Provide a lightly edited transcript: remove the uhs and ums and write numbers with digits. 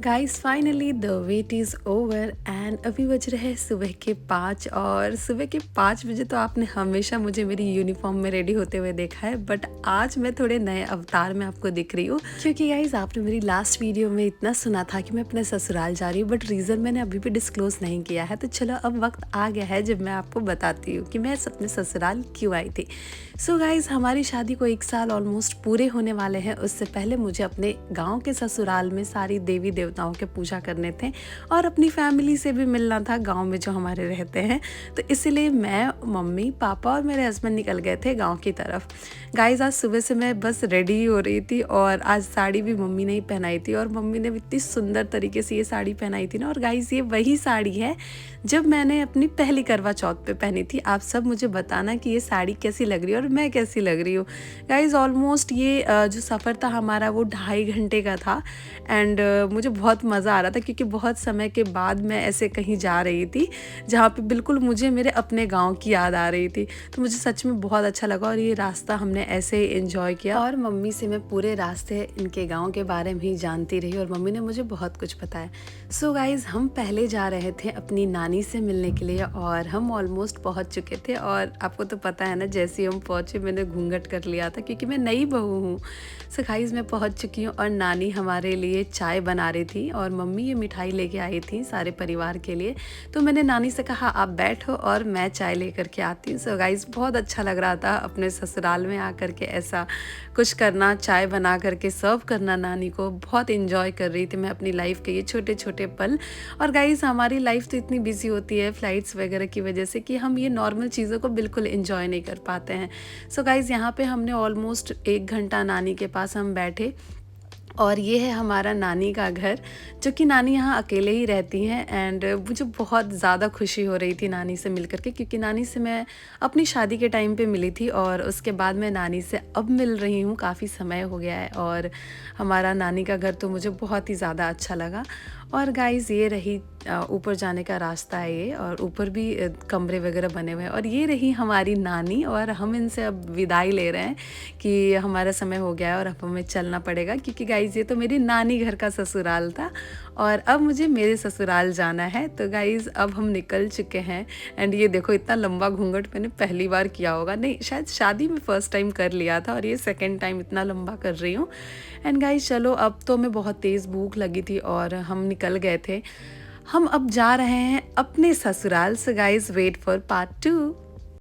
Guys finally the wait is over and अभी बज रहे हैं सुबह के 5 और सुबह के 5 बजे तो आपने हमेशा मुझे मेरी यूनिफॉर्म में रेडी होते हुए देखा है, बट आज मैं थोड़े नए अवतार में आपको दिख रही हूँ क्योंकि गाइस आपने मेरी लास्ट वीडियो में इतना सुना था कि मैं अपने ससुराल जा रही हूँ, बट रीज़न मैंने अभी भी डिस्क्लोज नहीं किया है। तो चलो अब वक्त आ गया है जब मैं आपको बताती हूँ कि मैं अपने ससुराल क्यों आई थी। सो गाइस हमारी शादी को 1 साल ऑलमोस्ट पूरे होने वाले हैं। उससे पहले मुझे अपने गाँव के ससुराल में सारी देवी देवताओं के पूजा करने थे और अपनी फैमिली से भी मिलना था गांव में जो हमारे रहते हैं। तो इसीलिए मैं, मम्मी, पापा और मेरे हस्बैंड निकल गए थे गांव की तरफ। गाइस आज सुबह से मैं बस रेडी हो रही थी और आज साड़ी भी मम्मी ने ही पहनाई थी और मम्मी ने इतनी सुंदर तरीके से ये साड़ी पहनाई थी ना। और गाइस ये वही साड़ी है जब मैंने अपनी पहली करवा चौथ पे पहनी थी। आप सब मुझे बताना कि ये साड़ी कैसी लग रही है और मैं कैसी लग रही हूँ। गाइस ऑलमोस्ट ये जो सफ़र था हमारा वो 2.5 घंटे का था एंड मुझे बहुत मज़ा आ रहा था क्योंकि बहुत समय के बाद मैं ऐसे कहीं जा रही थी जहाँ पे बिल्कुल मुझे मेरे अपने गांव की याद आ रही थी। तो मुझे सच में बहुत अच्छा लगा और ये रास्ता हमने ऐसे ही एंजॉय किया और मम्मी से मैं पूरे रास्ते इनके गांव के बारे में ही जानती रही और मम्मी ने मुझे बहुत कुछ बताया। सो गाइज़ हम पहले जा रहे थे अपनी नानी से मिलने के लिए और हम ऑलमोस्ट पहुँच चुके थे। और आपको तो पता है ना, जैसे ही हम पहुँचे मैंने घूंघट कर लिया था क्योंकि मैं नई बहू हूँ। सो गाइज़ मैं पहुँच चुकी हूँ और नानी हमारे लिए चाय बना रही थी और मम्मी ये मिठाई लेके आई थी सारे परिवार के लिए। तो मैंने नानी से कहा आप बैठो और मैं चाय लेकर के आती हूँ। सो गाइज़ बहुत अच्छा लग रहा था अपने ससुराल में आकर के ऐसा कुछ करना, चाय बना करके सर्व करना नानी को। बहुत इन्जॉय कर रही थी मैं अपनी लाइफ के ये छोटे छोटे पल। और गाइज़ हमारी लाइफ तो इतनी बिजी होती है फ्लाइट्स वगैरह की वजह से कि हम ये नॉर्मल चीज़ों को बिल्कुल इन्जॉय नहीं कर पाते हैं। सो गाइज़ यहाँ पे हमने ऑलमोस्ट 1 घंटा नानी के पास हम बैठे और ये है हमारा नानी का घर, जो कि नानी यहाँ अकेले ही रहती हैं। एंड मुझे बहुत ज़्यादा खुशी हो रही थी नानी से मिल करके क्योंकि नानी से मैं अपनी शादी के टाइम पे मिली थी और उसके बाद मैं नानी से अब मिल रही हूँ। काफ़ी समय हो गया है और हमारा नानी का घर तो मुझे बहुत ही ज़्यादा अच्छा लगा। और गाइज़ ये रही ऊपर जाने का रास्ता है ये, और ऊपर भी कमरे वगैरह बने हुए हैं। और ये रही हमारी नानी और हम इनसे अब विदाई ले रहे हैं कि हमारा समय हो गया है और अब हमें चलना पड़ेगा क्योंकि गाइज़ ये तो मेरी नानी घर का ससुराल था और अब मुझे मेरे ससुराल जाना है। तो गाइज़ अब हम निकल चुके हैं। एंड ये देखो इतना लंबा घूंघट मैंने पहली बार किया होगा, नहीं शायद शादी में फ़र्स्ट टाइम कर लिया था और ये सेकेंड टाइम इतना लंबा कर रही हूँ। एंड गाइज़ चलो अब तो मैं बहुत तेज़ भूख लगी थी और हम निकल गए थे। हम अब जा रहे हैं अपने ससुराल। So guys wait for part 2।